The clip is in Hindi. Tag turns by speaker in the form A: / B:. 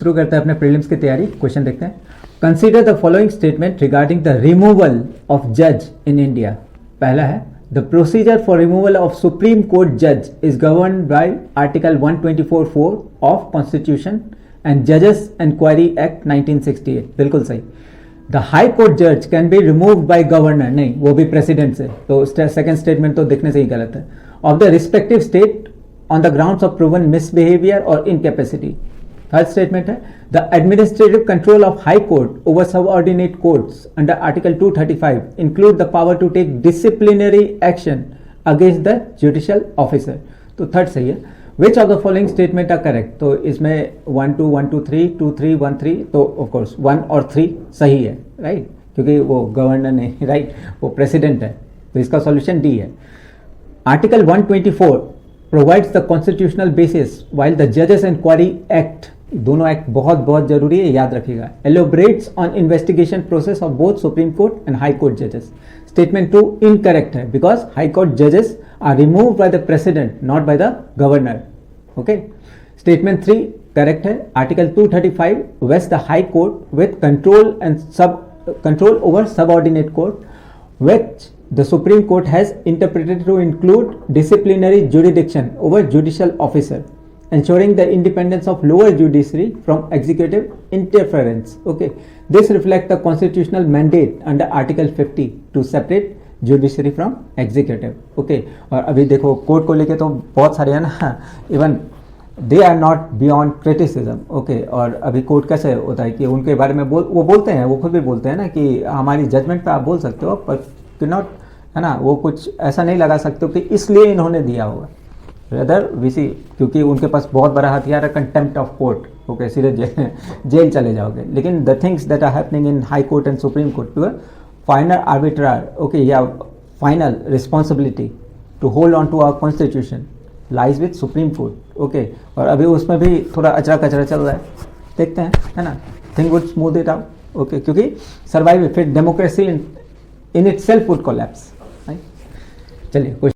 A: शुरू करते हैं अपने प्रीलिम्स की तैयारी। क्वेश्चन देखते हैं। Consider the following statement regarding the removal of जज इन इंडिया। पहला है the procedure for removal of Supreme Court जज is govern by article 124(4) of constitution and जजेस इंक्वायरी एक्ट 1968। बिल्कुल सही। द हाई कोर्ट जज can be removed by governor, नहीं, वो भी प्रेसिडेंट से। तो सेकंड स्टेटमेंट तो देखने से ही गलत है। Of the respective state on the grounds of proven misbehaviour और इनकैपेसिटी। थर्ड स्टेटमेंट है the administrative control of high court over subordinate courts under article 235 include the power to take disciplinary action against the judicial officer. तो थर्ड सही है। Which of the following statement are correct. तो इसमें 1 2 1 2 3 2 3 1 3, तो ऑफकोर्स 1 और 3 सही है, राइट, क्योंकि वो गवर्नर नहीं, राइट, वो प्रेसिडेंट है। तो इसका सॉल्यूशन डी है। Article 124 provides the constitutional basis while the जजेस इंक्वायरी एक्ट, दोनों एक्ट बहुत बहुत जरूरी है, याद रखिएगा, elaborates on investigation process of both Supreme Court and High Court जजेस। स्टेटमेंट 2 इनकरेक्ट है बिकॉज हाई कोर्ट जजेस are removed by the president not by the governor. Okay. Statement 3 correct है। Article 235 vests the High Court with control over subordinate court which the Supreme Court has interpreted to include disciplinary jurisdiction over judicial officer, ensuring the independence of lower judiciary from executive interference. Okay, this reflects the constitutional mandate under Article 50 to separate judiciary from executive. Okay, और अभी देखो कोर्ट को लेके तो बहुत सारे हैं ना, even they are not beyond criticism. Okay, और अभी कोर्ट कैसे होता है कि उनके बारे में वो बोलते हैं, वो खुद भी बोलते हैं ना कि हमारी जजमेंट पे आप बोल सकते हो पर कैन नॉट, है ना, वो कुछ ऐसा नहीं लगा सकते हो कि इसलिए इन्होंने दिया होगा। रेदर वीसी, क्योंकि उनके पास बहुत बड़ा हथियार है कंटेम्प्ट ऑफ कोर्ट। ओके, सीधे जेल चले जाओगे। लेकिन the things that are happening in High Court and Supreme Court to final arbitrator, okay, या final responsibility to hold on to our constitution lies with Supreme Court. Okay, और अभी उसमें भी थोड़ा अचरा कचरा चल रहा है, देखते हैं, है ना, thing would smooth it out. Okay, क्योंकि सर्वाइव फिर democracy in itself would collapse. चलिए।